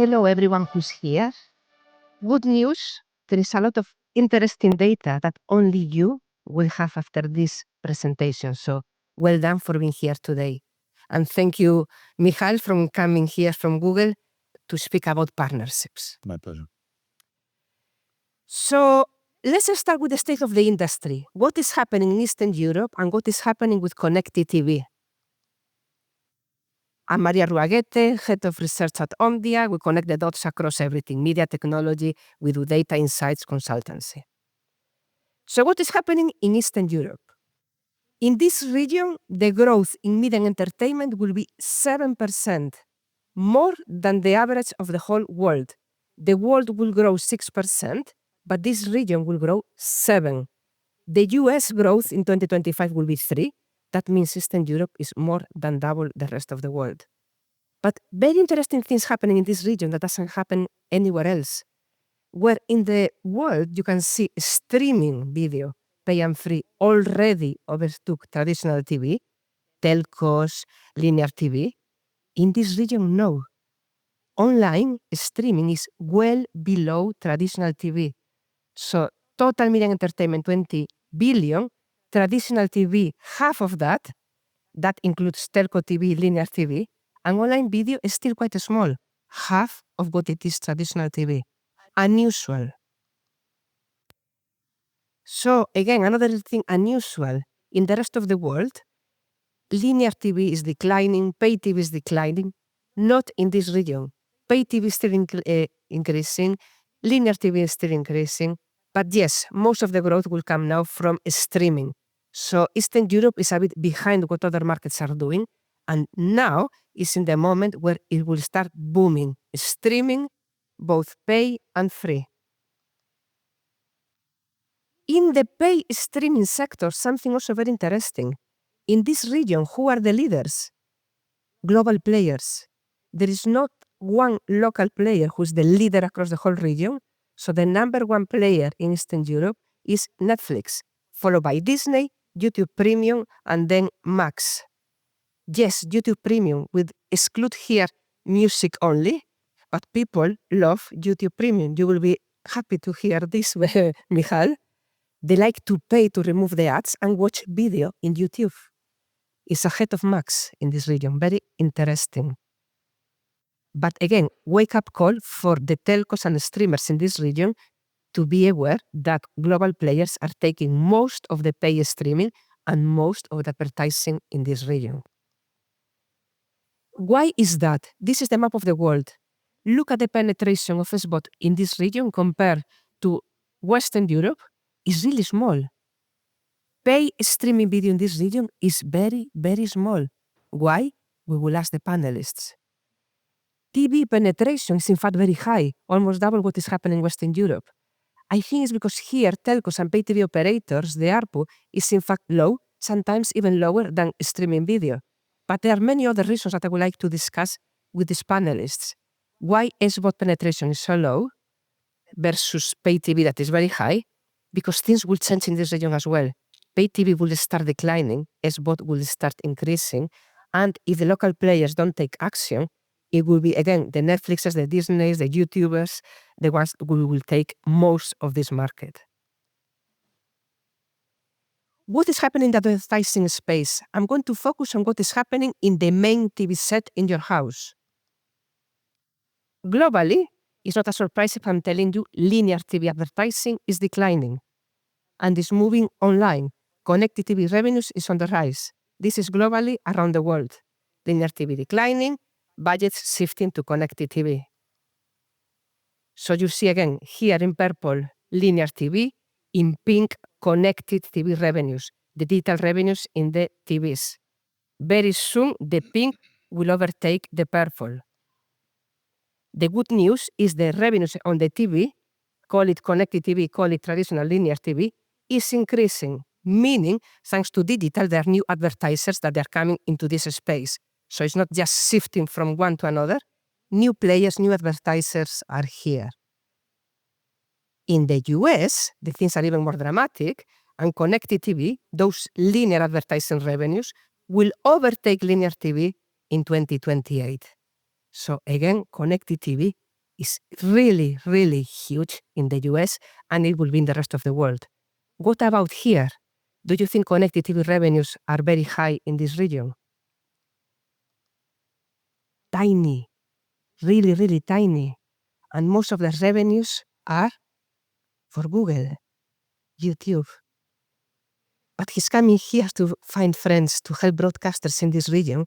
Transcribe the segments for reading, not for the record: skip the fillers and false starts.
Hello, everyone who's here. Good news, there is a lot of interesting data that only you will have after this presentation. So well done for being here today. And thank you, Michal, for coming here from Google to speak about partnerships. My pleasure. So let's start with the state of the industry. What is happening in Eastern Europe and what is happening with connected TV? I'm Aguete, head of research at Omdia. We connect the dots across everything, media technology, we do data insights consultancy. So what is happening in Eastern Europe? In this region, the growth in media and entertainment will be 7%, more than the average of the whole world. The world will grow 6%, but this region will grow 7%. The US growth in 2025 will be 3%. That means Eastern Europe is more than double the rest of the world. But very interesting things happening in this region that doesn't happen anywhere else. Where in the world you can see streaming video, pay and free, already overtook traditional TV, telcos, linear TV. In this region, no. Online streaming is well below traditional TV. So total media and entertainment, 20 billion, traditional TV, half of that. That includes telco TV, linear TV, and online video is still quite small, half of what it is traditional TV. Unusual. So again, another thing unusual, in the rest of the world, linear TV is declining, pay TV is declining, not in this region. Pay TV is still increasing, linear TV is still increasing, but yes, most of the growth will come now from streaming. So Eastern Europe is a bit behind what other markets are doing, and now is in the moment where it will start booming, streaming, both pay and free. In the pay streaming sector, something also very interesting. In this region, who are the leaders? Global players. There is not one local player who's the leader across the whole region. So the number one player in Eastern Europe is Netflix, followed by Disney, YouTube Premium, and then Max. Yes, YouTube Premium will exclude here music only, but people love YouTube Premium. You will be happy to hear this, Michal. They like to pay to remove the ads and watch video in YouTube. It's ahead of Max in this region. Very interesting. But again, wake-up call for the telcos and streamers in this region to be aware that global players are taking most of the pay streaming and most of the advertising in this region. Why is that? This is the map of the world. Look at the penetration of SVOD in this region compared to Western Europe. Is really small. Pay streaming video in this region is very, very small. Why? We will ask the panelists. TV penetration is in fact very high, almost double what is happening in Western Europe. I think it's because here telcos and pay TV operators, the ARPU is in fact low, sometimes even lower than streaming video. But there are many other reasons that I would like to discuss with these panelists. Why SVOD penetration is so low versus pay TV that is very high? Because things will change in this region as well. Pay TV will start declining, SVOD will start increasing, and if the local players don't take action, it will be, again, the Netflixes, the Disneys, the YouTubers, the ones who will take most of this market. What is happening in the advertising space? I'm going to focus on what is happening in the main TV set in your house. Globally, it's not a surprise if I'm telling you linear TV advertising is declining and is moving online. Connected TV revenues is on the rise. This is globally around the world. Linear TV declining, budgets shifting to connected TV. So you see again, here in purple, linear TV, in pink, connected TV revenues, the digital revenues in the TVs. Very soon, the pink will overtake the purple. The good news is the revenues on the TV, call it connected TV, call it traditional linear TV, is increasing, meaning thanks to digital, there are new advertisers that are coming into this space. So it's not just shifting from one to another. New players, new advertisers are here. In the US, the things are even more dramatic, and connected TV, those linear advertising revenues, will overtake linear TV in 2028. So again, connected TV is really, really huge in the US, and it will be in the rest of the world. What about here? Do you think connected TV revenues are very high in this region? Tiny, really, really tiny. And most of the revenues are for Google, YouTube. But he's coming here to find friends, to help broadcasters in this region,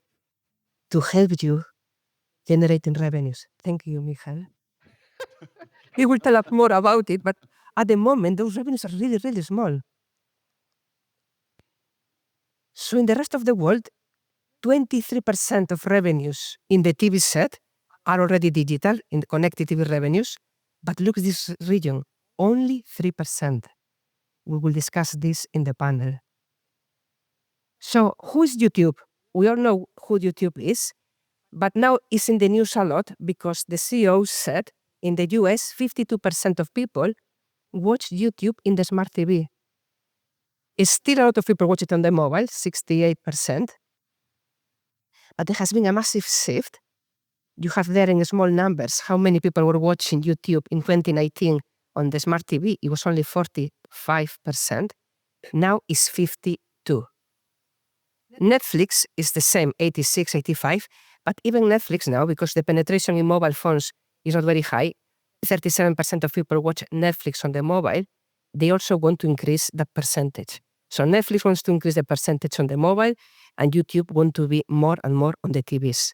to help you generating revenues. Thank you, Michal. He will tell us more about it, but at the moment, those revenues are really, really small. So in the rest of the world, 23% of revenues in the TV set are already digital, in the connected TV revenues. But look at this region, only 3%. We will discuss this in the panel. So who is YouTube? We all know who YouTube is, but now it's in the news a lot because the CEO said in the US, 52% of people watch YouTube in the smart TV. It's still a lot of people watch it on the mobile, 68%. But there has been a massive shift. You have there in small numbers how many people were watching YouTube in 2019 on the smart TV. It was only 45%. Now it's 52%. Netflix is the same, 86, 85. But even Netflix now, because the penetration in mobile phones is not very high, 37% of people watch Netflix on the mobile, they also want to increase that percentage. So Netflix wants to increase the percentage on the mobile, and YouTube want to be more and more on the TVs.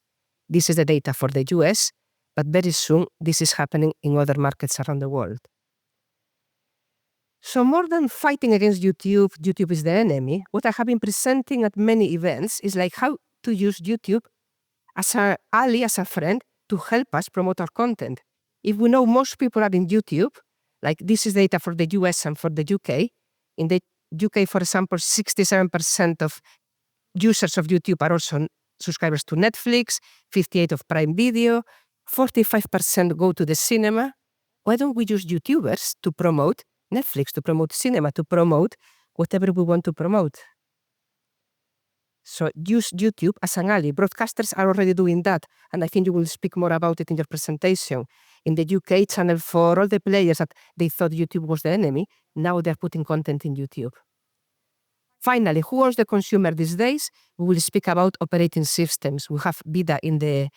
This is the data for the US, but very soon this is happening in other markets around the world. So more than fighting against YouTube, YouTube is the enemy, what I have been presenting at many events is like how to use YouTube as an ally, as a friend, to help us promote our content. If we know most people are in YouTube, like this is data for the US and for the UK. In the UK, for example, 67% of users of YouTube are also subscribers to Netflix, 58% of Prime Video, 45% go to the cinema. Why don't we use YouTubers to promote Netflix, to promote cinema, to promote whatever we want to promote? So use YouTube as an ally. Broadcasters are already doing that, and I think you will speak more about it in your presentation. In the UK, Channel 4, all the players that they thought YouTube was the enemy, now they're putting content in YouTube. Finally, who owns the consumer these days? We will speak about operating systems. We have VIDAA in the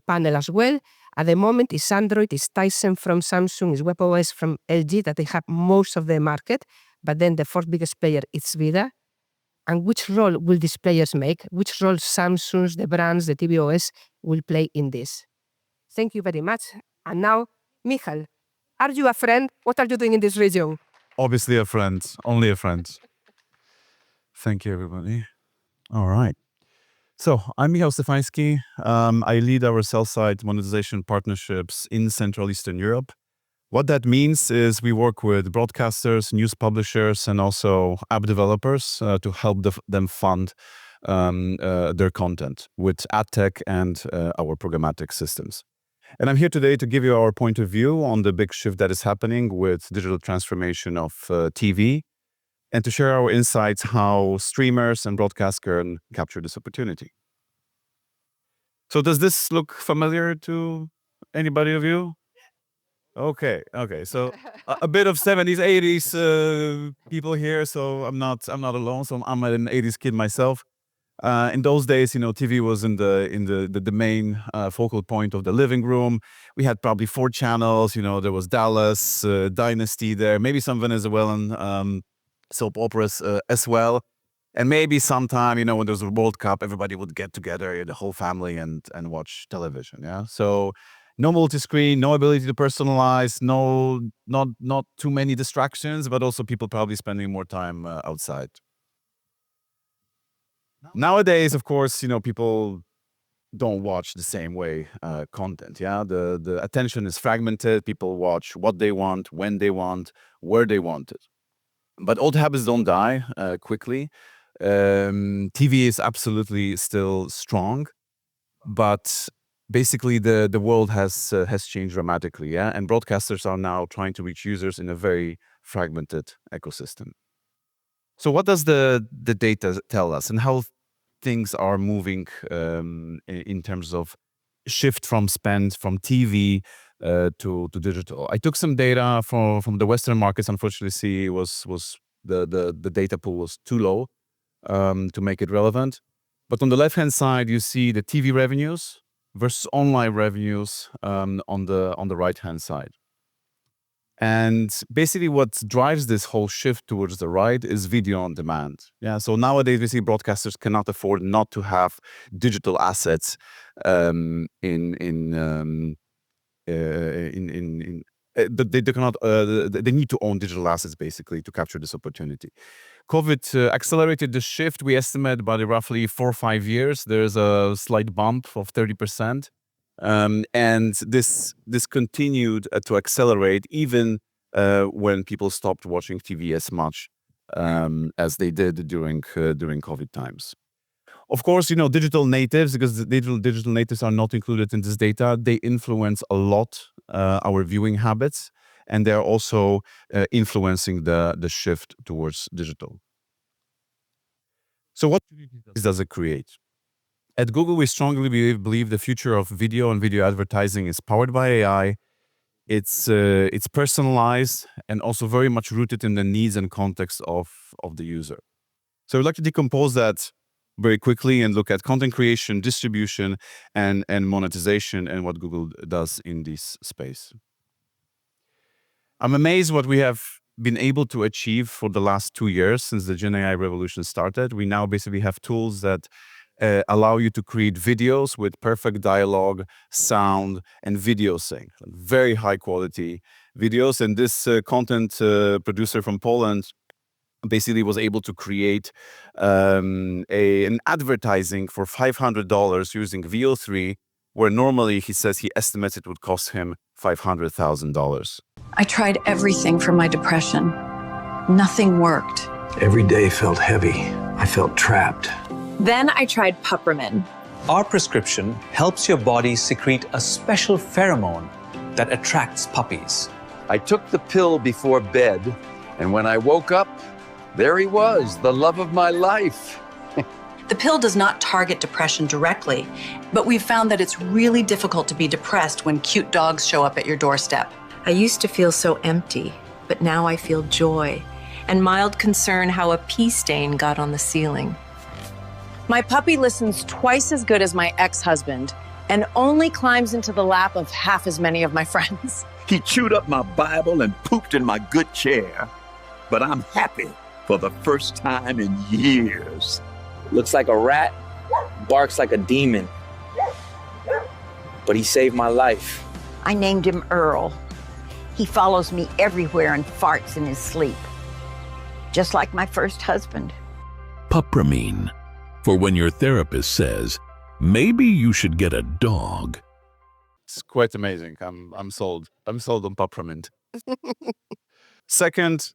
panel as well. At the moment, it's Android, it's Tizen from Samsung, it's WebOS from LG that they have most of the market. But then the fourth biggest player is VIDAA. And which role will these players make? Which role Samsung, the brands, the tvOS will play in this? Thank you very much. And now, Michal, are you a friend? What are you doing in this region? Obviously a friend, only a friend. Thank you, everybody. All right. So I'm Michal Stefanski. I lead our sell-side monetization partnerships in Central Eastern Europe. What that means is we work with broadcasters, news publishers, and also app developers to help them fund their content with ad tech and our programmatic systems. And I'm here today to give you our point of view on the big shift that is happening with digital transformation of TV, and to share our insights how streamers and broadcasters can capture this opportunity. So does this look familiar to anybody of you? Okay. So a bit of 70s, 80s people here. So I'm not alone. So I'm an 80s kid myself. In those days, TV was in the main focal point of the living room. We had probably 4 channels. There was Dallas, Dynasty there, maybe some Venezuelan soap operas as well. And maybe sometime, when there was a World Cup, everybody would get together, the whole family, and watch television. Yeah. So no multi-screen, no ability to personalize, not too many distractions, but also people probably spending more time outside. Nowadays, of course, people don't watch the same way content. Yeah, the attention is fragmented. People watch what they want, when they want, where they want it. But old habits don't die quickly. TV is absolutely still strong, but basically the world has changed dramatically. Yeah, and broadcasters are now trying to reach users in a very fragmented ecosystem. So what does the data tell us, and how things are moving in terms of shift from spend from TV to digital. I took some data from the Western markets. Unfortunately, the data pool was too low to make it relevant. But on the left-hand side, you see the TV revenues versus online revenues on the right-hand side. And basically what drives this whole shift towards the right is video on demand. Yeah, so nowadays, basically broadcasters cannot afford not to have digital assets they need to own digital assets basically to capture this opportunity. COVID accelerated the shift. We estimate by roughly 4 or 5 years, there's a slight bump of 30%. And this continued to accelerate even when people stopped watching TV as much as they did during COVID times. Of course, digital natives, because the digital natives are not included in this data, they influence a lot our viewing habits, and they're also influencing the shift towards digital. So what does it create? At Google, we strongly believe the future of video and video advertising is powered by AI. It's personalized and also very much rooted in the needs and context of the user. So I'd like to decompose that very quickly and look at content creation, distribution, and monetization, and what Google does in this space. I'm amazed what we have been able to achieve for the last 2 years since the Gen AI revolution started. We now basically have tools that allow you to create videos with perfect dialogue, sound, and video sync. Very high quality videos. And this content producer from Poland basically was able to create an advertising for $500 using VO3, where normally he says he estimates it would cost him $500,000. I tried everything for my depression. Nothing worked. Every day felt heavy. I felt trapped. Then I tried Pupramin. Our prescription helps your body secrete a special pheromone that attracts puppies. I took the pill before bed, and when I woke up, there he was, the love of my life. The pill does not target depression directly, but we've found that it's really difficult to be depressed when cute dogs show up at your doorstep. I used to feel so empty, but now I feel joy and mild concern how a pee stain got on the ceiling. My puppy listens twice as good as my ex-husband and only climbs into the lap of half as many of my friends. He chewed up my Bible and pooped in my good chair, but I'm happy for the first time in years. Looks like a rat, barks like a demon, but he saved my life. I named him Earl. He follows me everywhere and farts in his sleep, just like my first husband. Pupramin, for when your therapist says, maybe you should get a dog. It's quite amazing. I'm sold. I'm sold on Pupramin. Second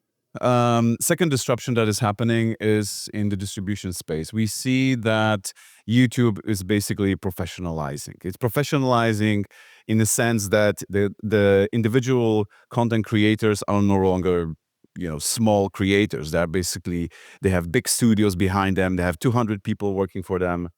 disruption that is happening is in the distribution space. We see that YouTube is basically professionalizing. It's professionalizing in the sense that the individual content creators are no longer small creators. They have big studios behind them. They have 200 people working for them,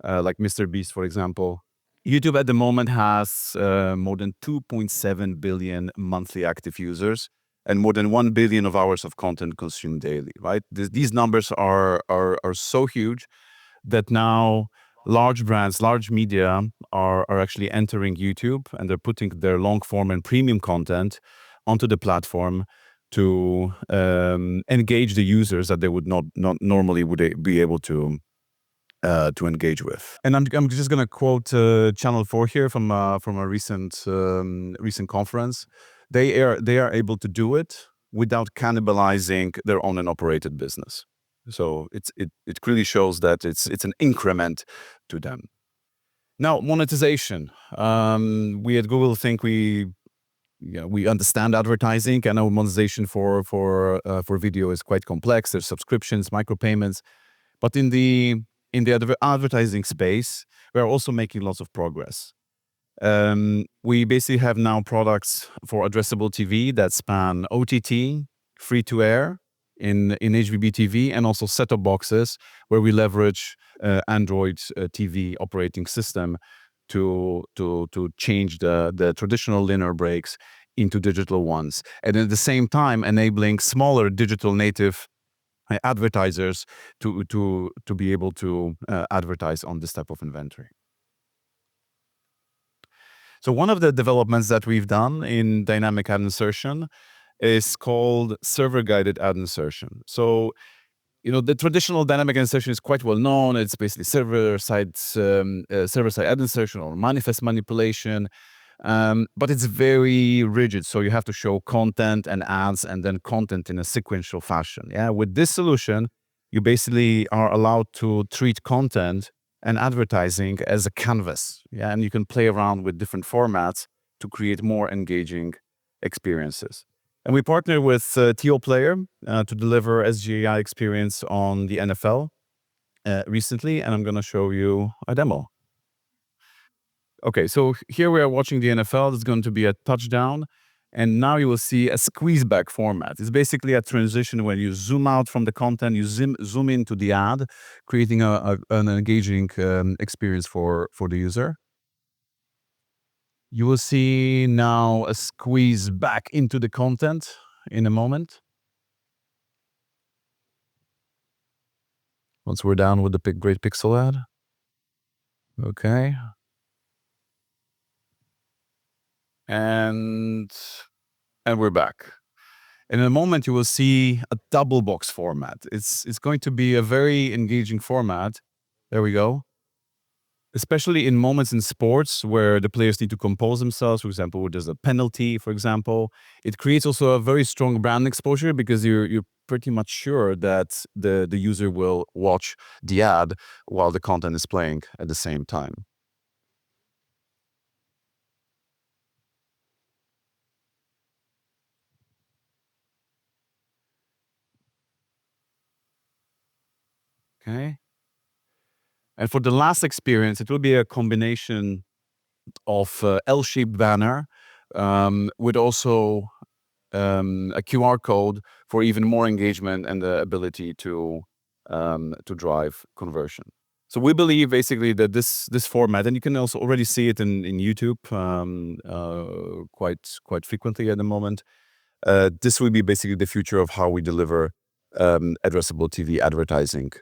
like Mr. Beast, for example. YouTube at the moment has more than 2.7 billion monthly active users and more than 1 billion of hours of content consumed daily, right? These numbers are so huge that now large brands, large media are actually entering YouTube, and they're putting their long form and premium content onto the platform to engage the users that they would not normally be able to engage with. And I'm just going to quote Channel 4 here from a recent conference. They are able to do it without cannibalizing their own and operated business. So it clearly shows that it's an increment to them. Now, monetization. We at Google think we understand advertising. I know monetization for video is quite complex. There's subscriptions, micropayments, but in the advertising space, we are also making lots of progress. We basically have now products for addressable TV that span OTT, free to air in HBB TV, and also set-top boxes where we leverage Android TV operating system to change the traditional linear breaks into digital ones, and at the same time enabling smaller digital native advertisers to be able to advertise on this type of inventory. So one of the developments that we've done in dynamic ad insertion is called server-guided ad insertion. So, the traditional dynamic ad insertion is quite well known. It's basically server-side ad insertion or manifest manipulation, but it's very rigid. So you have to show content and ads and then content in a sequential fashion. Yeah, with this solution, you basically are allowed to treat content and advertising as a canvas. Yeah, and you can play around with different formats to create more engaging experiences. And we partnered with TO Player to deliver SGAI experience on the NFL recently, and I'm going to show you a demo. Okay, so here we are watching the NFL. There's going to be a touchdown, and now you will see a squeeze back format. It's basically a transition when you zoom out from the content, you zoom into the ad, creating an engaging experience for the user. You will see now a squeeze back into the content in a moment. Once we're done with the great pixel ad. Okay. And we're back. In a moment, you will see a double box format. It's going to be a very engaging format. There we go. Especially in moments in sports where the players need to compose themselves, for example, where there's a penalty, for example. It creates also a very strong brand exposure because you're pretty much sure that the user will watch the ad while the content is playing at the same time. Okay. And for the last experience, it will be a combination of L-shaped banner with also a QR code for even more engagement and the ability to drive conversion. So we believe basically that this format, and you can also already see it in YouTube quite frequently at the moment. This will be basically the future of how we deliver addressable TV advertising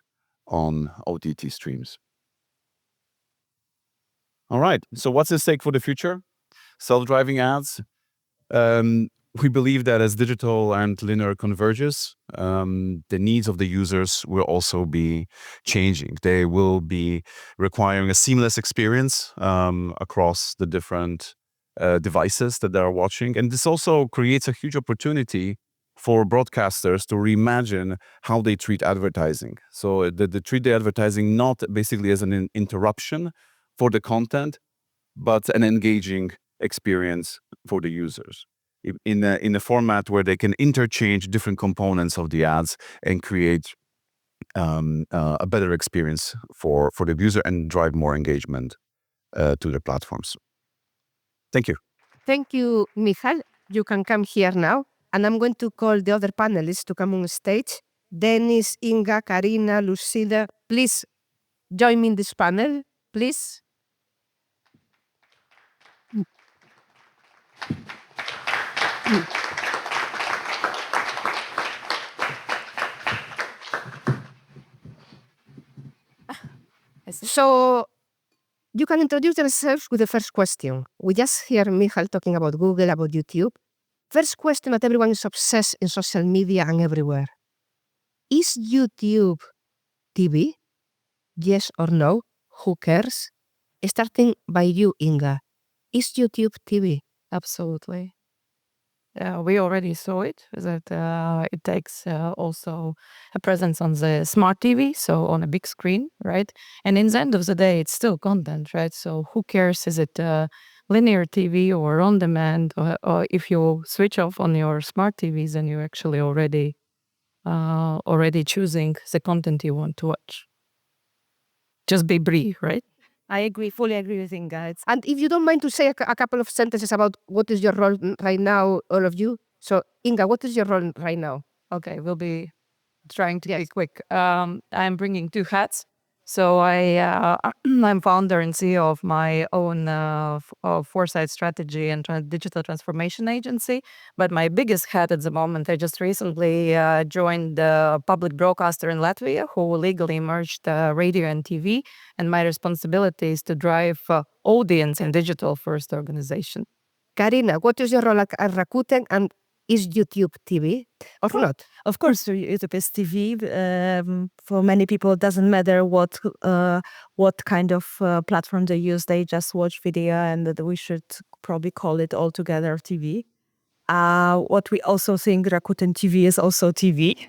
on OTT streams. All right, so what's at stake for the future? Self-driving ads. We believe that as digital and linear converges, the needs of the users will also be changing. They will be requiring a seamless experience across the different devices that they are watching. And this also creates a huge opportunity for broadcasters to reimagine how they treat advertising. So they treat the advertising not basically as an interruption for the content, but an engaging experience for the users in a format where they can interchange different components of the ads and create a better experience for the user and drive more engagement to their platforms. Thank you. Thank you, Michal. You can come here now. And I'm going to call the other panelists to come on stage. Denis, Inga, Karina, Lucyna, please join me in this panel, please. So you can introduce yourself with the first question. We just hear Michal talking about Google, about YouTube. First question that everyone is obsessed in social media and everywhere. Is YouTube TV? Yes or no? Who cares? Starting by you, Inga. Is YouTube TV? Absolutely. We already saw it, that it takes also a presence on the smart TV, so on a big screen, right? And in the end of the day, it's still content, right? So who cares? Is it linear TV or on demand? Or if you switch off on your smart TVs, then you're actually already choosing the content you want to watch. Just be brief, right? I agree, fully agree with Inga. And if you don't mind to say a couple of sentences about what is your role right now, all of you. So, Inga, what is your role right now? Okay, we'll be trying to be quick. I'm bringing two hats. So I'm founder and CEO of my own foresight strategy and digital transformation agency. But my biggest hat at the moment, I just recently joined the public broadcaster in Latvia who legally merged radio and TV. And my responsibility is to drive audience and digital first organization. Karina, what is your role at Rakuten, and is YouTube TV or not? Of course, YouTube is TV. For many people, it doesn't matter what kind of platform they use. They just watch video, and we should probably call it altogether TV. What we also think Rakuten TV is also TV.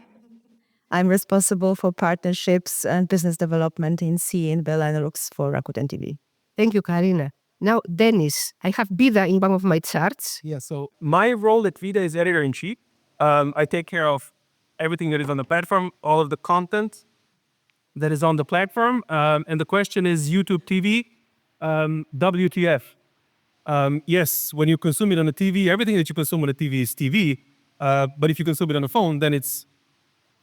I'm responsible for partnerships and business development in C in Benelux for Rakuten TV. Thank you, Karina. Now, Denis, I have VIDAA in one of my charts. Yeah, so my role at VIDAA is editor-in-chief. I take care of everything that is on the platform, all of the content that is on the platform. And the question is YouTube TV, WTF? Yes, when you consume it on the TV, everything that you consume on the TV is TV. But if you consume it on the phone, then it's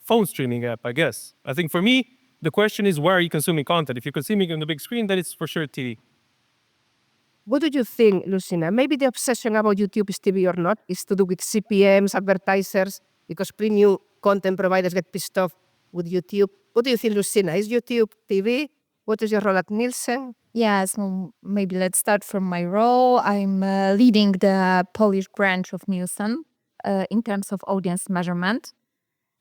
phone streaming app, I guess. I think for me, the question is, where are you consuming content? If you're consuming it on the big screen, then it's for sure TV. What do you think, Lucyna? Maybe the obsession about YouTube is TV or not is to do with CPMs, advertisers, because premium content providers get pissed off with YouTube. What do you think, Lucyna? Is YouTube TV? What is your role at Nielsen? Yeah, so maybe let's start from my role. I'm leading the Polish branch of Nielsen in terms of audience measurement.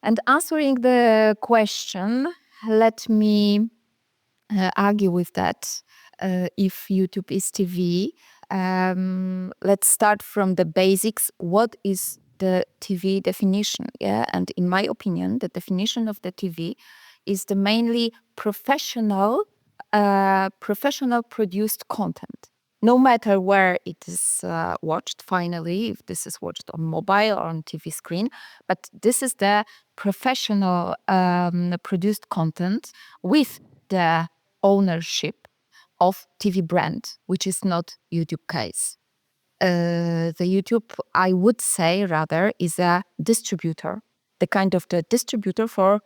And answering the question, let me argue with that. If YouTube is TV, let's start from the basics. What is the TV definition? Yeah, and in my opinion, the definition of the TV is the mainly professional produced content. No matter where it is watched, finally, if this is watched on mobile or on TV screen, but this is the professional produced content with the ownership of TV brand, which is not YouTube case. The YouTube, I would say rather, is a distributor, the kind of the distributor for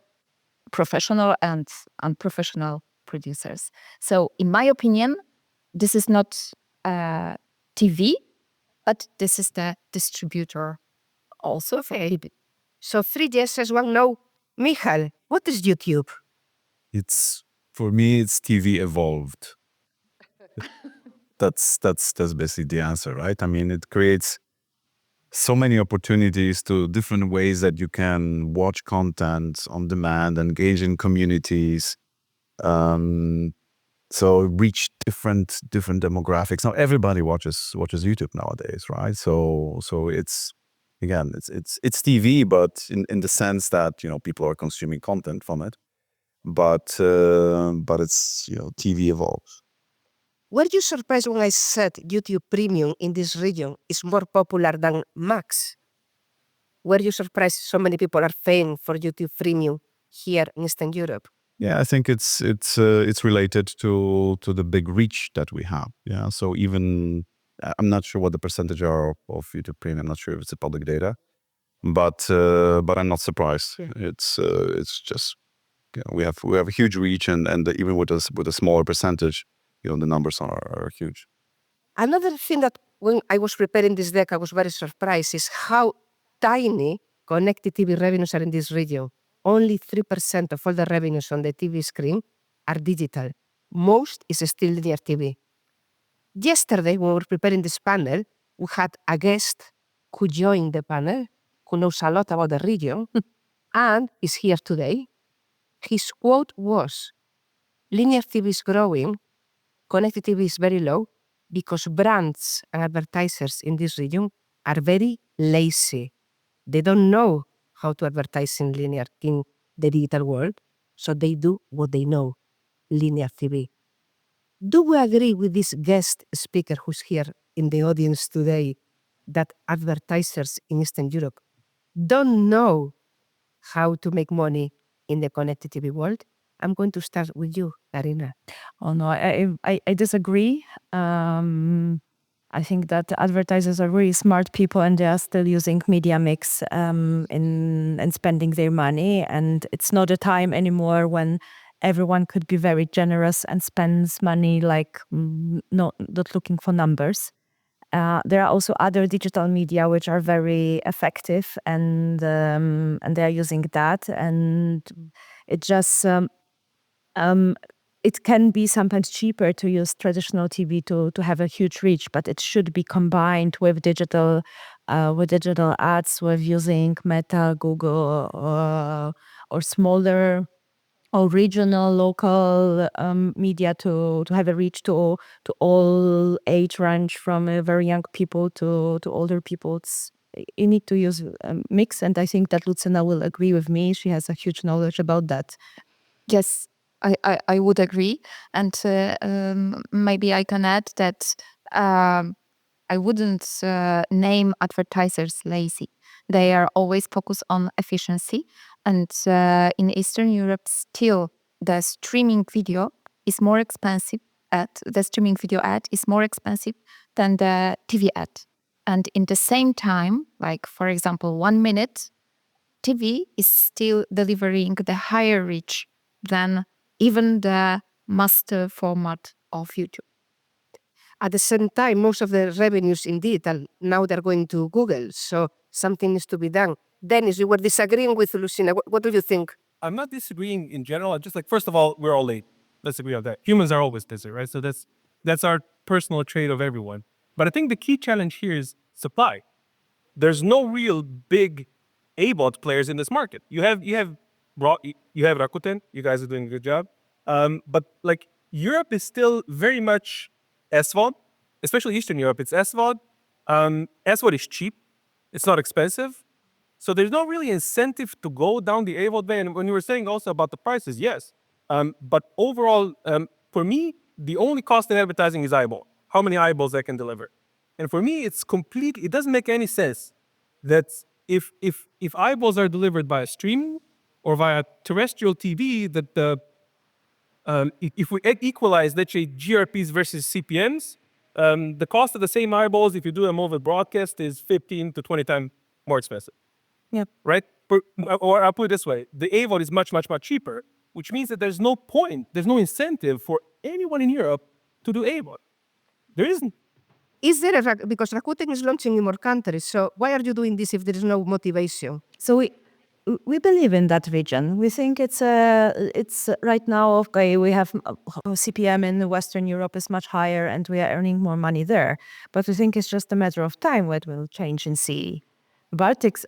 professional and unprofessional producers. So in my opinion, this is not TV, but this is the distributor also for TV. So 3 yeses, 1 no. Michal, what is YouTube? For me, it's TV evolved. That's basically the answer, right? I mean, it creates so many opportunities to different ways that you can watch content on demand, engage in communities, so reach different demographics. Now everybody watches YouTube nowadays, right? So it's again it's TV, but in the sense that people are consuming content from it, but it's TV evolves. Were you surprised when I said YouTube Premium in this region is more popular than Max? Were you surprised so many people are paying for YouTube Premium here in Eastern Europe? Yeah, I think it's related to the big reach that we have. Yeah, so even I'm not sure what the percentage are of YouTube Premium. I'm not sure if it's a public data, but I'm not surprised. Yeah. It's just we have a huge reach, and even with a smaller percentage, the numbers are huge. Another thing that when I was preparing this deck, I was very surprised is how tiny connected TV revenues are in this region. Only 3% of all the revenues on the TV screen are digital. Most is still linear TV. Yesterday, when we were preparing this panel, we had a guest who joined the panel, who knows a lot about the region, and is here today. His quote was, linear TV is growing, connected TV is very low, because brands and advertisers in this region are very lazy. They don't know how to advertise in linear in the digital world, so they do what they know, linear TV. Do we agree with this guest speaker who's here in the audience today that advertisers in Eastern Europe don't know how to make money in the connected TV world? I'm going to start with you, Karina. Oh no, I disagree. I think that advertisers are really smart people, and they are still using media mix in spending their money. And it's not a time anymore when everyone could be very generous and spends money like not looking for numbers. There are also other digital media which are very effective, and they are using that, and it just it can be sometimes cheaper to use traditional TV to have a huge reach, but it should be combined with digital ads, with using Meta, Google, or smaller or regional, local media to have a reach to all age range, from very young people to older people. You need to use a mix, and I think that Lucyna will agree with me. She has a huge knowledge about that. Yes, I would agree. And maybe I can add that I wouldn't name advertisers lazy. They are always focused on efficiency. And in Eastern Europe, still the streaming video is more expensive. The streaming video ad is more expensive than the TV ad. And in the same time, like for example, 1 minute, TV is still delivering the higher reach than even the master format of YouTube. At the same time, most of the revenues in digital, now they're going to Google. So something needs to be done. Dennis, you were disagreeing with Lucyna. What do you think? I'm not disagreeing in general. I'm just like, first of all, we're all late. Let's agree on that. Humans are always busy, right? So that's our personal trait of everyone. But I think the key challenge here is supply. There's no real big AVOD players in this market. You have Rakuten. You guys are doing a good job. But like Europe is still very much SVOD, especially Eastern Europe. It's SVOD. SVOD is cheap. It's not expensive. So there's no really incentive to go down the AVOD way. And when you were saying also about the prices, yes. But overall, for me, the only cost in advertising is eyeball. How many eyeballs I can deliver. And for me, it doesn't make any sense that if eyeballs are delivered by a stream or via terrestrial TV, that if we equalize, let's say, GRPs versus CPMs, the cost of the same eyeballs, if you do a mobile broadcast, is 15 to 20 times more expensive. Yep. Right? Or I'll put it this way, the AVOD is much, much, much cheaper, which means that there's no point, there's no incentive for anyone in Europe to do AVOD. There isn't. Is there because Rakuten is launching in more countries, so why are you doing this if there is no motivation? So we believe in that region. We think it's right now, okay, we have CPM in Western Europe is much higher and we are earning more money there. But we think it's just a matter of time when it will change in CE. Baltics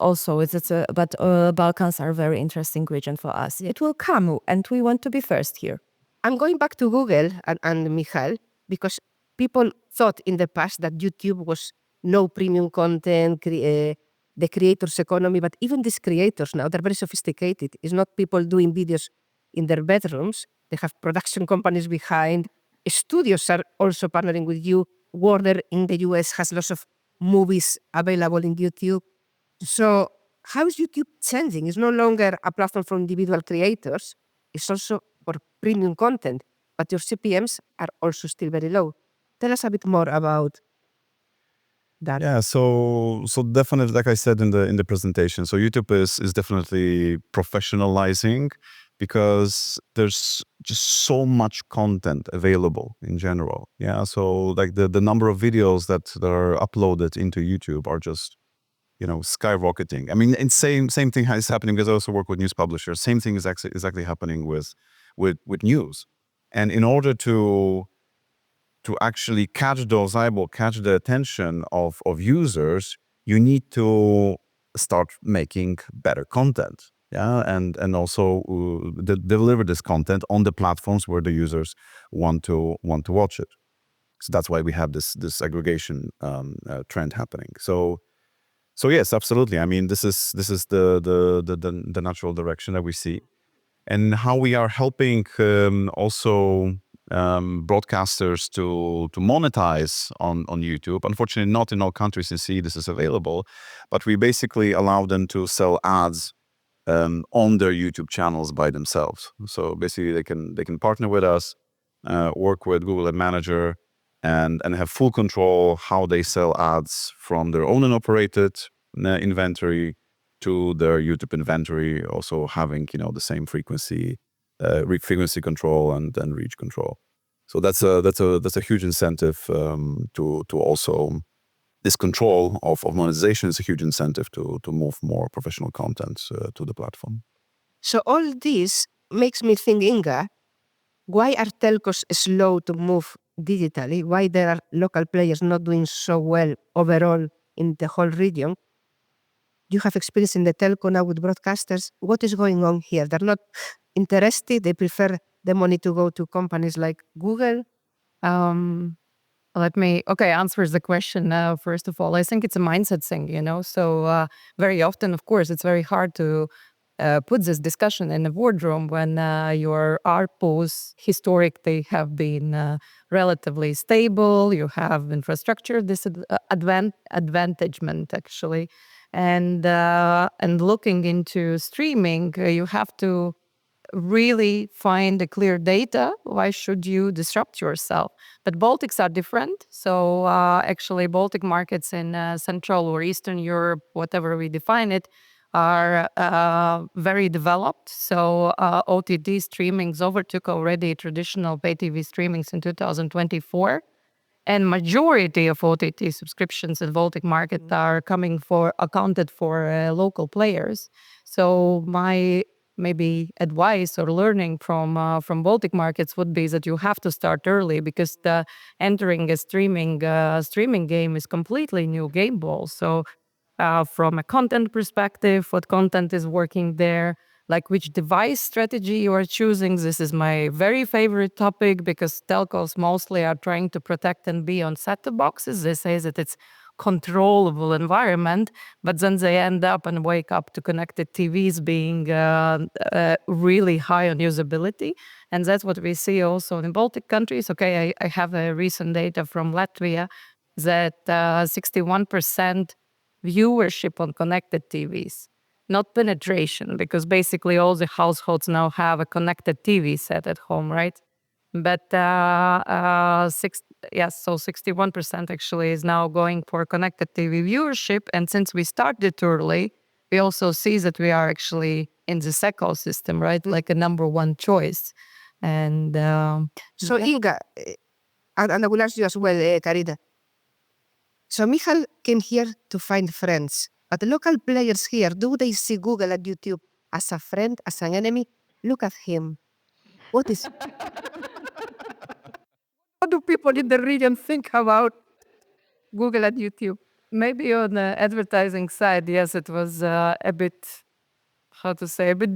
also, but Balkans are a very interesting region for us. It will come, and we want to be first here. I'm going back to Google and Michal, because people thought in the past that YouTube was no premium content, the creators' economy, but even these creators now, they're very sophisticated. It's not people doing videos in their bedrooms. They have production companies behind. Studios are also partnering with you. Warner in the US has lots of movies available in YouTube. So how is YouTube changing? It's no longer a platform for individual creators. It's also for premium content, but your CPMs are also still very low. Tell us a bit more about that. Yeah, so definitely, like I said in the presentation, so YouTube is definitely professionalizing, because there's just so much content available in general. Yeah, so like the number of videos that are uploaded into YouTube are just, skyrocketing. I mean, and same thing is happening, because I also work with news publishers. Same thing is exactly happening with news. And in order to actually catch the attention of users, you need to start making better content. Yeah, and also deliver this content on the platforms where the users want to watch it. So that's why we have this aggregation trend happening. So yes, absolutely. I mean, this is the natural direction that we see, and how we are helping also broadcasters to monetize on YouTube. Unfortunately, not in all countries in CE this is available, but we basically allow them to sell ads on their YouTube channels by themselves. So basically, they can partner with us, work with Google Ad Manager, and have full control how they sell ads from their own and operated inventory to their YouTube inventory, also having the same frequency frequency control and reach control. So that's a huge incentive to also, this control of monetization is a huge incentive to move more professional content to the platform. So all this makes me think, Inga, why are telcos slow to move digitally? Why there are local players not doing so well overall in the whole region? You have experience in the telco now with broadcasters. What is going on here? They're not interested. They prefer the money to go to companies like Google. Let me, answers the question. First of all, I think it's a mindset thing, so very often, of course, it's very hard to put this discussion in a boardroom when your ARPUs historically have been relatively stable, you have infrastructure advantagement actually, and looking into streaming, you have to really find a clear data. Why should you disrupt yourself? But Baltics are different. So actually Baltic markets in Central or Eastern Europe, whatever we define it, are very developed. So OTT streamings overtook already traditional pay TV streamings in 2024. And majority of OTT subscriptions in Baltic market are accounted for local players. So my maybe advice or learning from Baltic markets would be that you have to start early, because entering a streaming game is completely new game ball. So from a content perspective, what content is working there, like which device strategy you are choosing. This is my very favorite topic, because telcos mostly are trying to protect and be on set-top boxes. They say that it's controllable environment, but then they end up and wake up to connected TVs being really high on usability. And that's what we see also in Baltic countries. I have a recent data from Latvia that 61% viewership on connected TVs, not penetration, because basically all the households now have a connected TV set at home, right? But so 61% actually is now going for connected TV viewership. And since we started early, we also see that we are actually in this ecosystem, right? Like a number one choice. And so Inga, and I will ask you as well, Karina. So Michal came here to find friends. But the local players here, do they see Google and YouTube as a friend, as an enemy? Look at him. What do people in the region think about Google and YouTube? Maybe on the advertising side, yes, it was a bit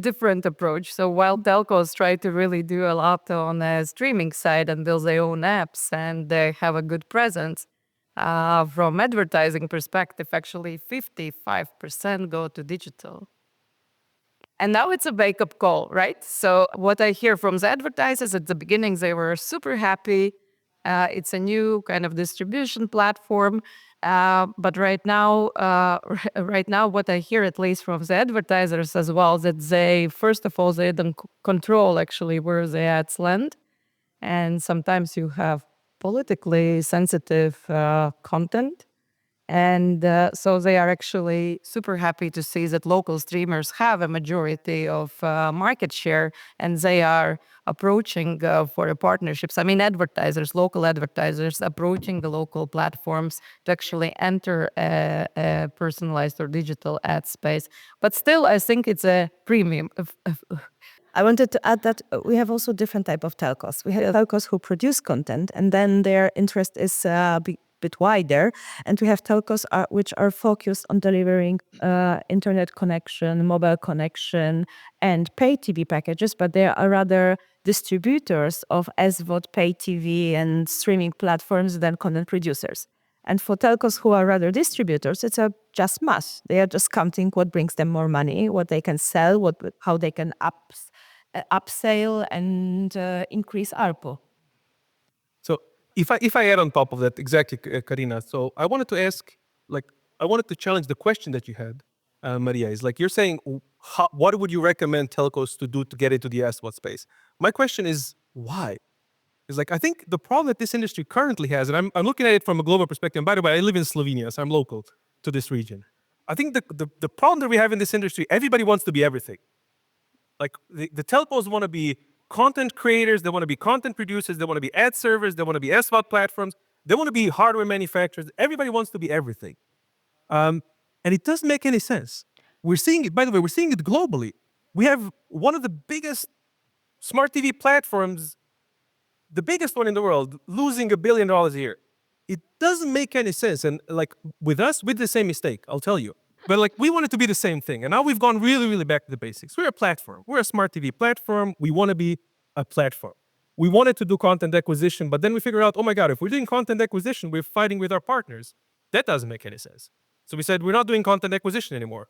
different approach. So while telcos try to really do a lot on the streaming side and build their own apps, and they have a good presence, from advertising perspective, actually 55% go to digital. And now it's a wake-up call, right? So what I hear from the advertisers, at the beginning, they were super happy. It's a new kind of distribution platform. But right now, what I hear, at least from the advertisers as well, that they, first of all, they don't control actually where the ads land. And sometimes you have politically sensitive content. And so they are actually super happy to see that local streamers have a majority of market share, and they are approaching for partnerships. I mean, local advertisers approaching the local platforms to actually enter a personalized or digital ad space. But still, I think it's a premium. I wanted to add that we have also different type of telcos. We have telcos who produce content, and then their interest is bit wider, and we have telcos which are focused on delivering internet connection, mobile connection, and pay TV packages, but they are rather distributors of SVOD, pay TV, and streaming platforms than content producers. And for telcos who are rather distributors, it's just mass. They are just counting what brings them more money, what they can sell, how they can upsell and increase ARPU. So if I add on top of that, exactly, Karina. So I wanted to ask, I wanted to challenge the question that you had, Maria. Is you're saying, what would you recommend telcos to do to get into the SVOD space? My question is, why? It's I think the problem that this industry currently has, and I'm looking at it from a global perspective. And by the way, I live in Slovenia, so I'm local to this region. I think the problem that we have in this industry, everybody wants to be everything. The telcos want to be content creators, they want to be content producers, they want to be ad servers, they want to be SVOD platforms, they want to be hardware manufacturers. Everybody wants to be everything. And it doesn't make any sense. We're seeing it, by the way, we're seeing it globally. We have one of the biggest smart TV platforms, the biggest one in the world, losing $1 billion a year. It doesn't make any sense. And like with us, we did the same mistake, I'll tell you. But like we want it to be the same thing. And now we've gone really, really back to the basics. We're a platform. We're a smart TV platform. We want to be a platform. We wanted to do content acquisition, but then we figured out, oh my God, if we're doing content acquisition, we're fighting with our partners. That doesn't make any sense. So we said, we're not doing content acquisition anymore.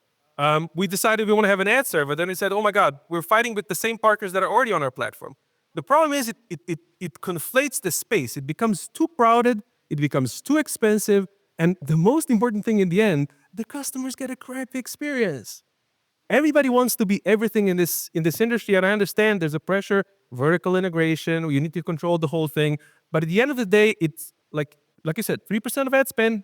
We decided we want to have an ad server. Then we said, oh my God, we're fighting with the same partners that are already on our platform. The problem is it conflates the space. It becomes too crowded. It becomes too expensive. And the most important thing in the end, the customers get a crappy experience. Everybody wants to be everything in this industry. And I understand there's a pressure, vertical integration, you need to control the whole thing. But at the end of the day, it's like you said, 3% of ad spend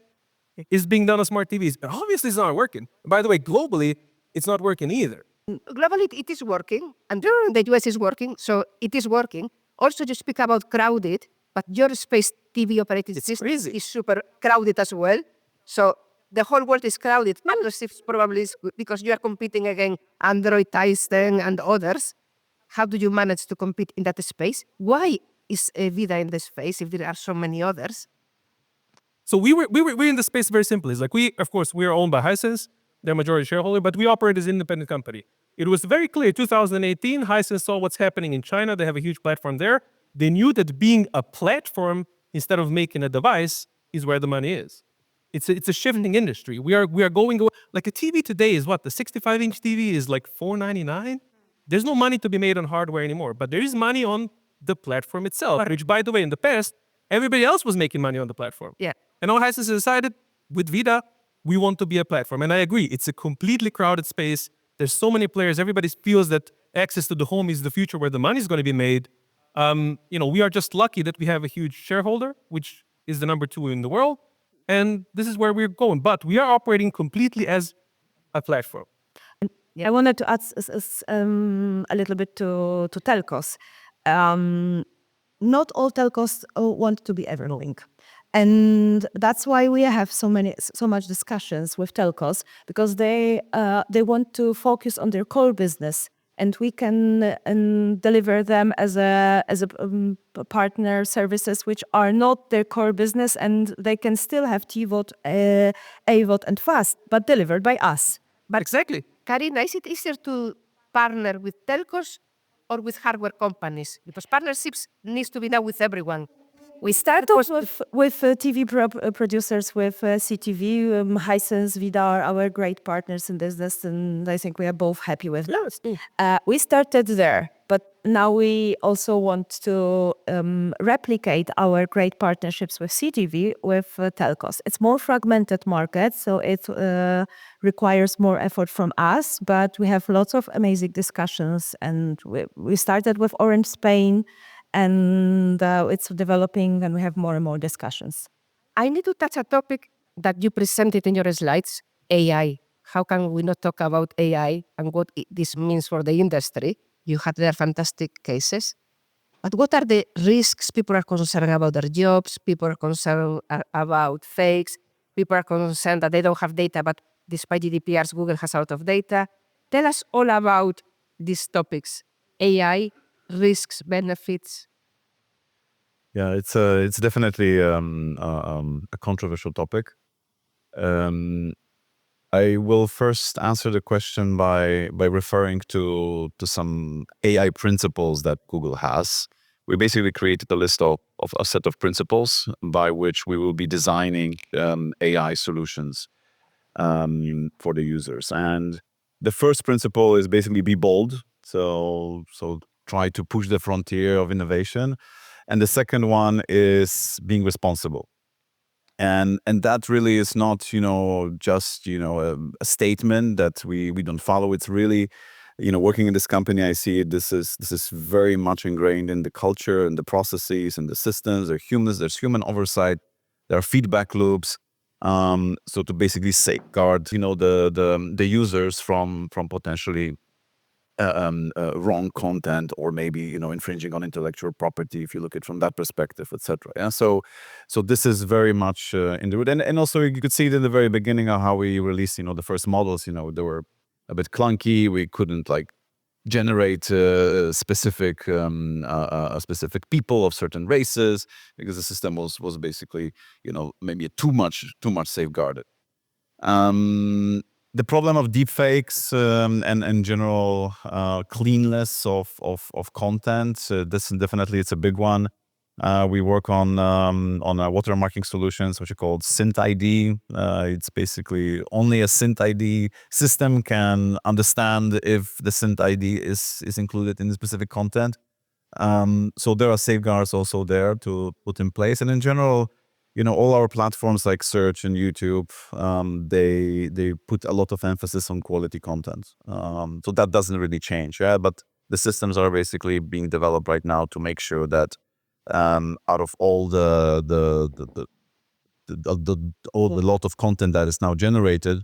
is being done on smart TVs. And obviously it's not working. By the way, globally, it's not working either. Globally, it is working, and the US is working, so it is working. Also, you speak about crowded, but your space TV operating system is super crowded as well. So the whole world is crowded. Partnerships probably is because you are competing against Android, Tyson, and others. How do you manage to compete in that space? Why is VIDAA in this space if there are so many others? So we're in the space very simply. It's like of course, we are owned by Hisense, their majority shareholder, but we operate as an independent company. It was very clear, 2018, Hisense saw what's happening in China. They have a huge platform there. They knew that being a platform instead of making a device is where the money is. It's a shifting industry. We are going, like a TV today is what? The 65-inch TV is like $499? There's no money to be made on hardware anymore, but there is money on the platform itself, which by the way, in the past, everybody else was making money on the platform. Yeah. And now Hisense decided, with VIDAA, we want to be a platform. And I agree, it's a completely crowded space. There's so many players. Everybody feels that access to the home is the future where the money is going to be made. We are just lucky that we have a huge shareholder, which is the number 2 in the world. And this is where we're going. But we are operating completely as a platform. I wanted to add a little bit to telcos. Not all telcos want to be everything. And that's why we have so much discussions with telcos, because they want to focus on their core business, and we can deliver them as a partner services which are not their core business, and they can still have TVOD, AVOD, and FAST, but delivered by us. But exactly, Karina, is it easier to partner with telcos or with hardware companies? Because partnerships needs to be now with everyone. We started with TV producers, with CTV, Hisense, VIDAA are our great partners in business, and I think we are both happy with that. We started there, but now we also want to replicate our great partnerships with CTV, with telcos. It's more fragmented market, so it requires more effort from us, but we have lots of amazing discussions, and we started with Orange Spain, and it's developing, and we have more and more discussions. I need to touch a topic that you presented in your slides, AI. How can we not talk about AI and what this means for the industry? You had there fantastic cases. But what are the risks? People are concerned about their jobs. People are concerned about fakes. People are concerned that they don't have data, but despite GDPRs, Google has a lot of data. Tell us all about these topics. AI, risks, benefits. Yeah, it's definitely a controversial topic. I will first answer the question by referring to some AI principles that Google has. We basically created a list of a set of principles by which we will be designing AI solutions for the users. And the first principle is basically be bold. So try to push the frontier of innovation. And the second one is being responsible. And that really is not, just, a statement that we don't follow. It's really, working in this company, I see this is very much ingrained in the culture and the processes and the systems. There's human oversight. There are feedback loops. So to basically safeguard, the users from potentially wrong content or maybe infringing on intellectual property if you look at it from that perspective, etc. Yeah, so this is very much in the root, and also you could see it in the very beginning of how we released the first models. They were a bit clunky. We couldn't generate specific people of certain races because the system was basically maybe too much safeguarded. The problem of deepfakes and general cleanness of content, this definitely it's a big one. We work on watermarking solutions, which are called Synth ID. It's basically only a Synth ID system can understand if the Synth ID is included in the specific content. So there are safeguards also there to put in place. And in general, all our platforms like search and YouTube, they put a lot of emphasis on quality content. So that doesn't really change, yeah. But the systems are basically being developed right now to make sure that out of all the lot of content that is now generated,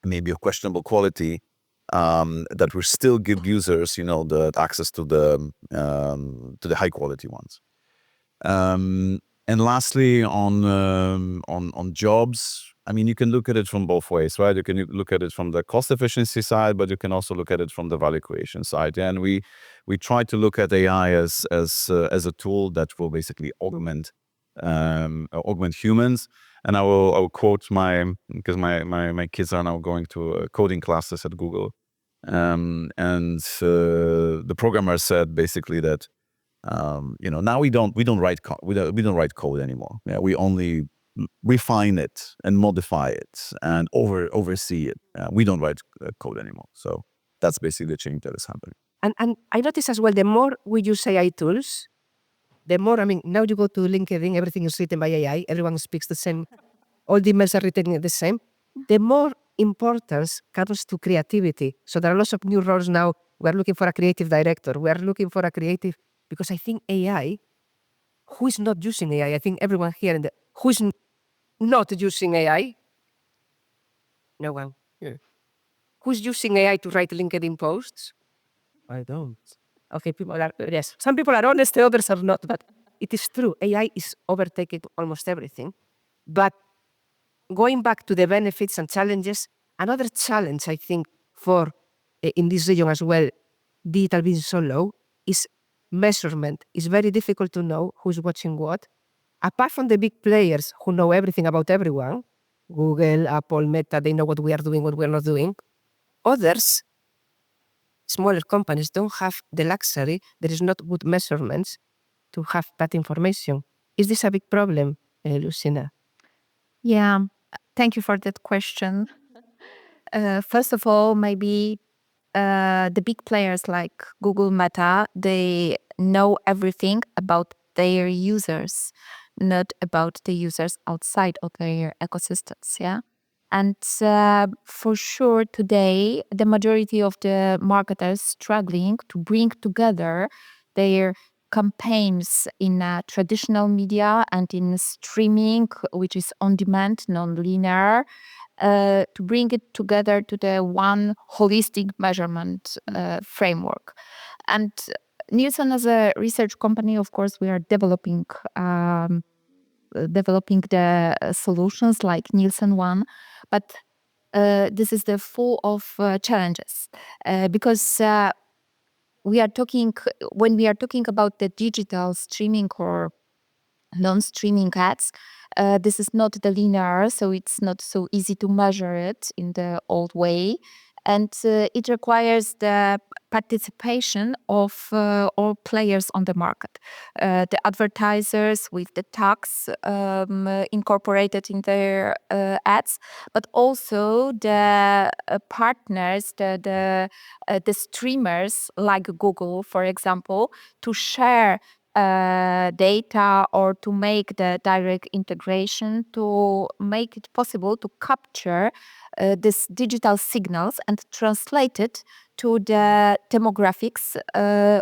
maybe of questionable quality, that we still give users, the access to the high quality ones. And lastly, on jobs, I mean, you can look at it from both ways, right? You can look at it from the cost efficiency side, but you can also look at it from the value creation side. And we try to look at AI as a tool that will basically augment humans. And I will quote because my kids are now going to coding classes at Google, and the programmer said basically that now we don't write code anymore. Yeah, we only refine it and modify it and oversee it. We don't write code anymore. So that's basically the change that is happening. And I notice as well, the more we use AI tools, the more, I mean, now you go to LinkedIn, everything is written by AI, everyone speaks the same, all the emails are written the same. The more importance comes to creativity. So there are lots of new roles now. We are looking for a creative director. We are looking for a creative, because I think AI, who is not using AI? I think everyone here, who is not using AI? No one. Yeah. Who's using AI to write LinkedIn posts? I don't. Okay, people are, yes. Some people are honest, the others are not, but it is true. AI is overtaking almost everything. But going back to the benefits and challenges, another challenge, I think, for in this region as well, digital being so low, is measurement. It's very difficult to know who's watching what. Apart from the big players who know everything about everyone, Google, Apple, Meta, they know what we are doing, what we're not doing. Others, smaller companies, don't have the luxury. There is not good measurements to have that information. Is this a big problem, Lucyna? Yeah, thank you for that question. First of all, maybe the big players like Google, Meta, they know everything about their users, not about the users outside of their ecosystems, yeah? And for sure today, the majority of the marketers struggling to bring together their campaigns in traditional media and in streaming, which is on demand, non-linear, to bring it together to the one holistic measurement framework. And Nielsen, as a research company, of course, we are developing the solutions like Nielsen One, but this is the full of challenges because when we are talking about the digital streaming or non-streaming ads, this is not the linear, so it's not so easy to measure it in the old way. And it requires the participation of all players on the market. The advertisers with the tags incorporated in their ads, but also the partners, the streamers like Google, for example, to share data or to make the direct integration to make it possible to capture these digital signals and translate it to the demographics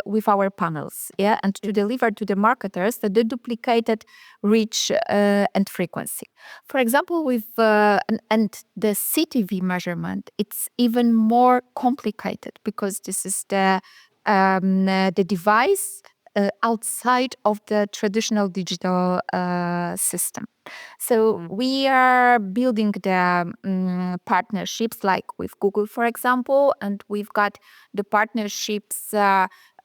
with our panels, and to deliver to the marketers the deduplicated reach and frequency. For example, with and the CTV measurement, it's even more complicated because this is the device outside of the traditional digital system. So we are building the partnerships like with Google, for example, and we've got the partnerships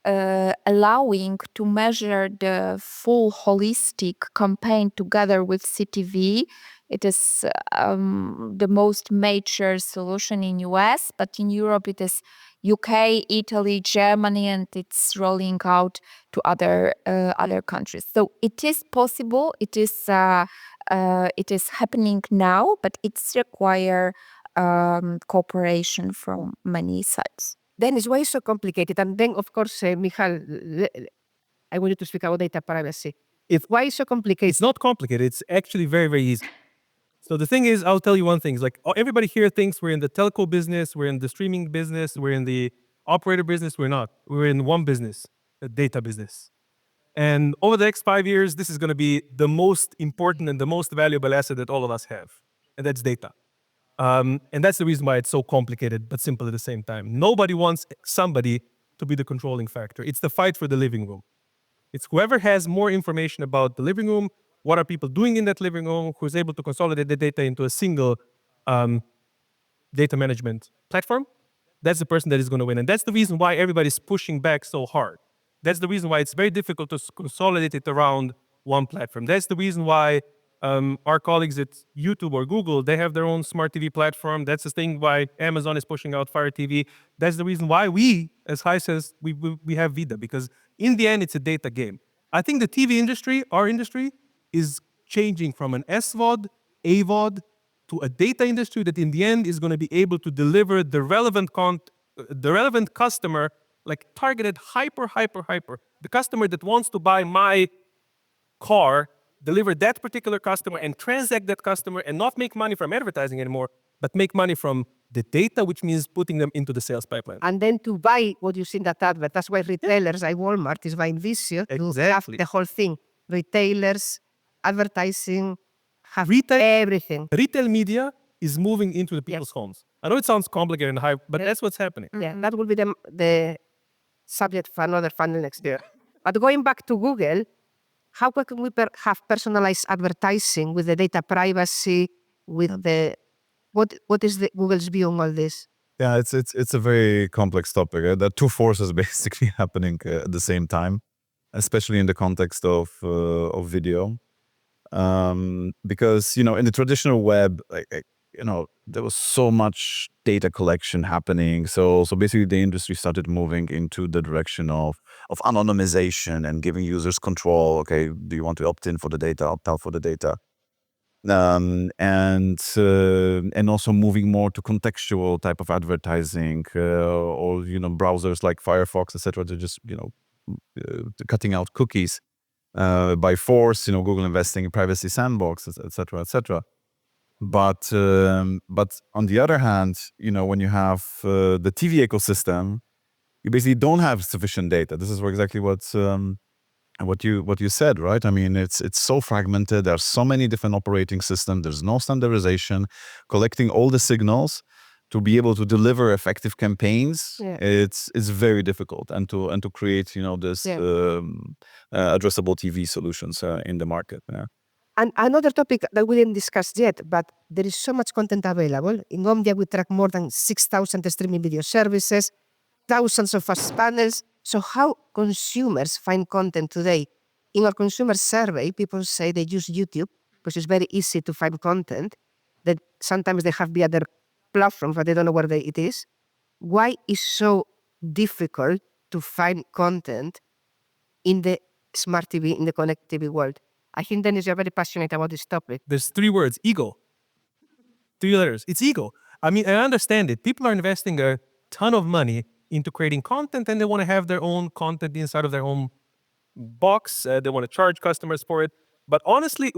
allowing to measure the full holistic campaign together with CTV. It is the most major solution in US, but in Europe it is UK, Italy, Germany, and it's rolling out to other countries. So it is possible. It is happening now, but it's require cooperation from many sides. Denis, why is so complicated? And then, of course, Michal, I want you to speak about data privacy. Why is so complicated? It's not complicated. It's actually very, very easy. So the thing is, I'll tell you one thing. It's like everybody here thinks we're in the telco business, we're in the streaming business, we're in the operator business. We're not. We're in one business, the data business. And over the next 5 years, this is going to be the most important and the most valuable asset that all of us have. And that's data. And that's the reason why it's so complicated, but simple at the same time. Nobody wants somebody to be the controlling factor. It's the fight for the living room. It's whoever has more information about the living room, what are people doing in that living room, who's able to consolidate the data into a single data management platform. That's the person that is going to win. And that's the reason why everybody's pushing back so hard. That's the reason why it's very difficult to consolidate it around one platform. That's the reason why our colleagues at YouTube or Google, they have their own smart TV platform. That's the thing why Amazon is pushing out Fire TV. That's the reason why we, as HiSense, we have VIDAA, because in the end, it's a data game. I think the TV industry, our industry, is changing from an SVOD, AVOD, to a data industry that in the end is going to be able to deliver the relevant customer, like targeted hyper. The customer that wants to buy my car, deliver that particular customer and transact that customer and not make money from advertising anymore, but make money from the data, which means putting them into the sales pipeline. And then to buy what you see in that advert. That's why retailers like Walmart is buying Visio to have the whole thing. Retailers, advertising, have everything. Retail media is moving into the people's homes. I know it sounds complicated and high, but that's what's happening. Yeah, that will be the subject for another funnel next year. But going back to Google, how can we have personalized advertising with the data privacy, with the what is Google's view on all this? Yeah, it's a very complex topic. There are two forces basically happening at the same time, especially in the context of video, because in the traditional web, there was so much data collection happening. So basically, the industry started moving into the direction of anonymization and giving users control. Okay, do you want to opt in for the data, opt out for the data? And also moving more to contextual type of advertising, or browsers like Firefox, etc. They're just cutting out cookies by force. Google investing in privacy sandbox, etc., etc. But on the other hand, when you have the TV ecosystem, you basically don't have sufficient data. This is exactly what you said, right? I mean, it's so fragmented. There are so many different operating systems. There's no standardization. Collecting all the signals to be able to deliver effective campaigns, it's very difficult, and to create this addressable TV solutions in the market. Yeah. And another topic that we didn't discuss yet, but there is so much content available. In Omdia, we track more than 6,000 streaming video services, thousands of fast panels. So how consumers find content today? In our consumer survey, people say they use YouTube because it's very easy to find content. That sometimes they have the other platforms, but they don't know where it is. Why is so difficult to find content in the smart TV, in the connected TV world? I think, Denis, you're very passionate about this topic. There's 3 words, ego. 3 letters, it's ego. I mean, I understand it. People are investing a ton of money into creating content, and they want to have their own content inside of their own box. They want to charge customers for it. But honestly,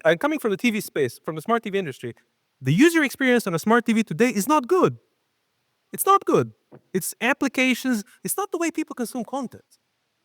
I'm coming from the TV space, from the smart TV industry. The user experience on a smart TV today is not good. It's not good. It's applications. It's not the way people consume content.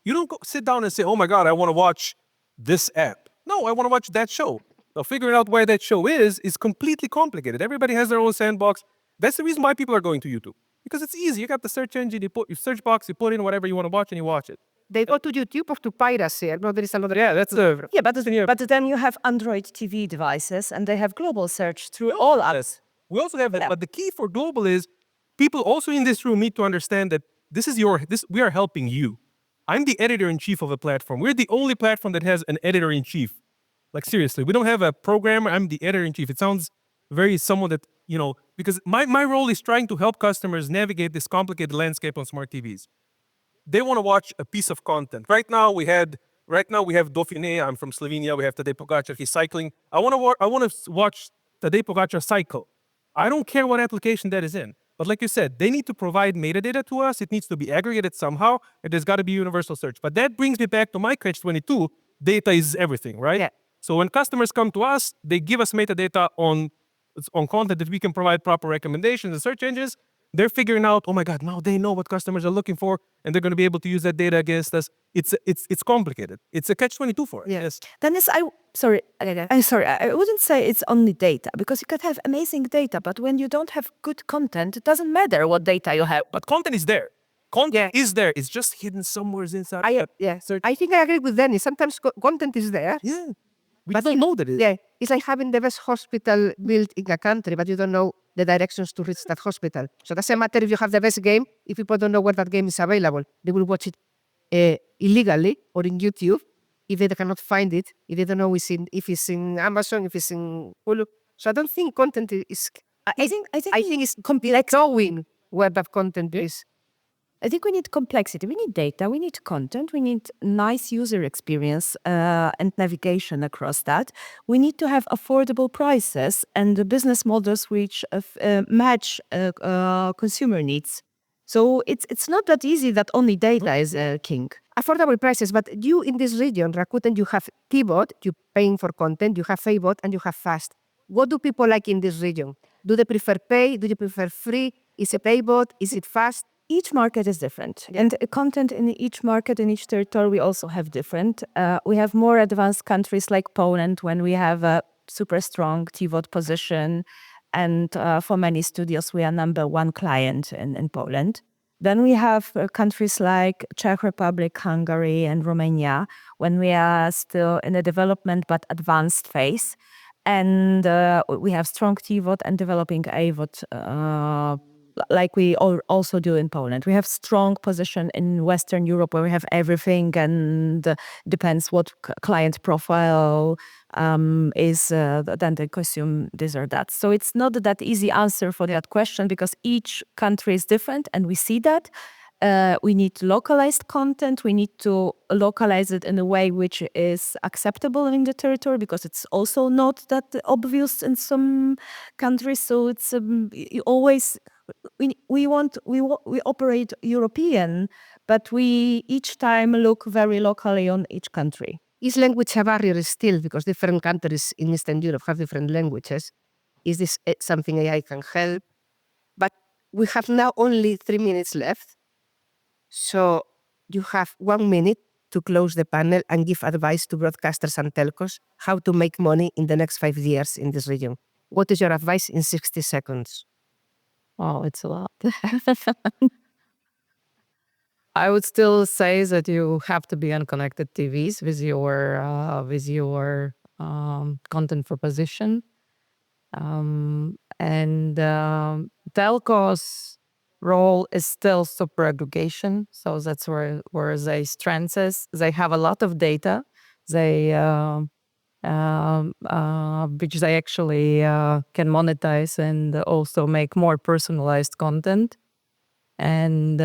You don't go sit down and say, oh my God, I want to watch this app. No, I want to watch that show. Now, figuring out where that show is completely complicated. Everybody has their own sandbox. That's the reason why people are going to YouTube. Because it's easy. You got the search engine, you put your search box, you put in whatever you want to watch, and you watch it. They go to YouTube or to piracy. I know there is another. Yeah, that's the. Yeah, but then you have Android TV devices, and they have global search through all apps. We also have that. But the key for global is people also in this room need to understand that we are helping you. I'm the editor-in-chief of a platform. We're the only platform that has an editor-in-chief. Like seriously, we don't have a programmer. I'm the editor-in-chief. It sounds very someone that, because my role is trying to help customers navigate this complicated landscape on smart TVs. They want to watch a piece of content. Right now we have Dauphiné. I'm from Slovenia. We have Tadej Pogačar. He's cycling. I want to watch Tadej Pogačar cycle. I don't care what application that is in. But like you said, they need to provide metadata to us. It needs to be aggregated somehow. And there's got to be universal search. But that brings me back to my catch-22. Data is everything, right? Yeah. So when customers come to us, they give us metadata on content that we can provide proper recommendations and search engines. They're figuring out, oh my God, now they know what customers are looking for, and they're going to be able to use that data against us. It's complicated. It's a catch-22 for us. Yes. Dennis, I wouldn't say it's only data, because you could have amazing data, but when you don't have good content, it doesn't matter what data you have. But content is there. Content is there. It's just hidden somewhere inside. I think I agree with Denis. Sometimes content is there. Yeah. We don't know that it is. Yeah. It's like having the best hospital built in a country, but you don't know the directions to reach that hospital. So it doesn't matter if you have the best game, if people don't know where that game is available. They will watch it illegally or in YouTube if they cannot find it, if they don't know if it's in Amazon, if it's in Hulu. So I don't think content is... I think it's complex knowing where that content is. I think we need complexity. We need data. We need content. We need nice user experience and navigation across that. We need to have affordable prices and the business models which match consumer needs. So it's not that easy that only data is king. Affordable prices, but you in this region, Rakuten, you have T-Bot, you're paying for content, you have A-Bot, and you have Fast. What do people like in this region? Do they prefer pay? Do they prefer free? Is it A-Bot? Is it Fast? Each market is different. Yeah. And content in each market, in each territory, we also have different. We have more advanced countries like Poland when we have a super strong T-Bot position. And for many studios, we are #1 client in Poland. Then we have countries like Czech Republic, Hungary, and Romania when we are still in a development but advanced phase. And we have strong T-Bot and developing A-Bot like we also do in Poland. We have strong position in Western Europe where we have everything and depends what client profile is, then they consume this or that. So it's not that easy answer for that question because each country is different and we see that. We need localized content. We need to localize it in a way which is acceptable in the territory because it's also not that obvious in some countries. So it's always... We operate European, but we each time look very locally on each country. Is language a barrier still because different countries in Eastern Europe have different languages? Is this something AI can help? But we have now only 3 minutes left. So you have 1 minute to close the panel and give advice to broadcasters and telcos how to make money in the next 5 years in this region. What is your advice in 60 seconds? Oh, it's a lot. I would still say that you have to be on connected TVs with your content proposition. And telcos' role is still super aggregation. So that's where they strength is. They have a lot of data. They which they actually can monetize and also make more personalized content. And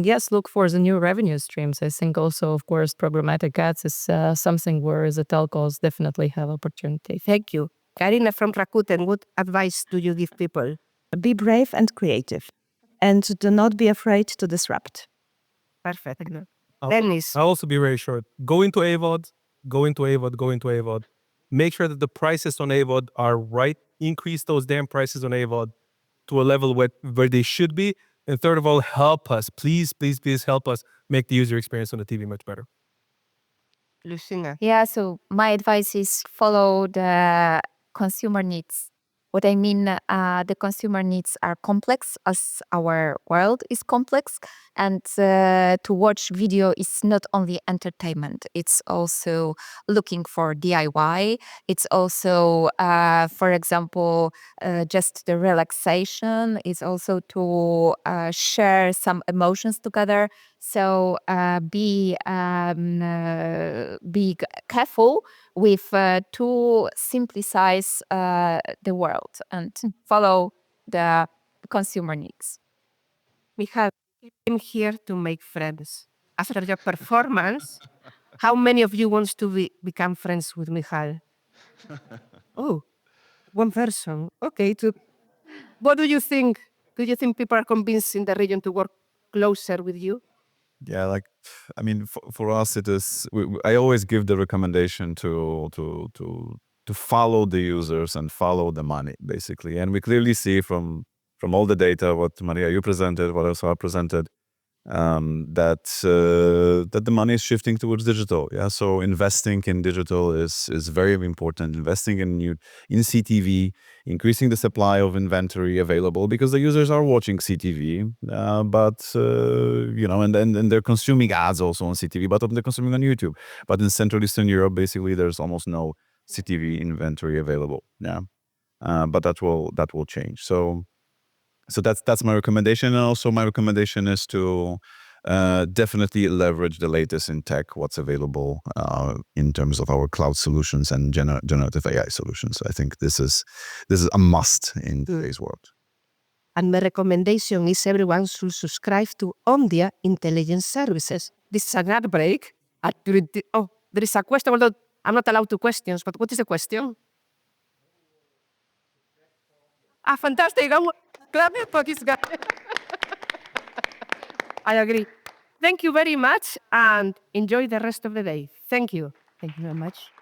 yes, look for the new revenue streams. I think also, of course, programmatic ads is something where the telcos definitely have opportunity. Thank you. Karina from Rakuten, what advice do you give people? Be brave and creative. And do not be afraid to disrupt. Perfect. Denis. I'll also be very short. Go into AVOD. Go into AVOD. Make sure that the prices on AVOD are right. Increase those damn prices on AVOD. to a level where they should be. And third of all, help us. Please help us make the user experience on the TV much better. Lucyna. Yeah, so my advice is follow the consumer needs. What I mean, the consumer needs are complex as our world is complex. And to watch video is not only entertainment, it's also looking for DIY. It's also, for example, just the relaxation. It's also to share some emotions together. So be careful with to simplicize the world and follow the consumer needs. Michal, you came here to make friends. After your performance, how many of you wants to become friends with Michal? Oh, one person. Okay. What do you think? Do you think people are convinced in the region to work closer with you? Yeah, like, I mean, for us, it is. I always give the recommendation to follow the users and follow the money, basically. And we clearly see from all the data, what Maria you presented, what also I presented, that the money is shifting towards digital. Yeah, so investing in digital is very important. Investing in CTV, increasing the supply of inventory available, because the users are watching CTV, but and they're consuming ads also on CTV, but they're consuming on YouTube. But in Central Eastern Europe, basically, there's almost no CTV inventory available. Yeah, but that will change. So that's my recommendation. And also my recommendation is to definitely leverage the latest in tech, what's available in terms of our cloud solutions and generative AI solutions. I think this is a must in today's world. And my recommendation is everyone should subscribe to Omdia Intelligence Services. This is an ad break. There is a question, although I'm not allowed to questions, but what is the question? Fantastic. Clap for this guy. I agree. Thank you very much and enjoy the rest of the day. Thank you. Thank you very much.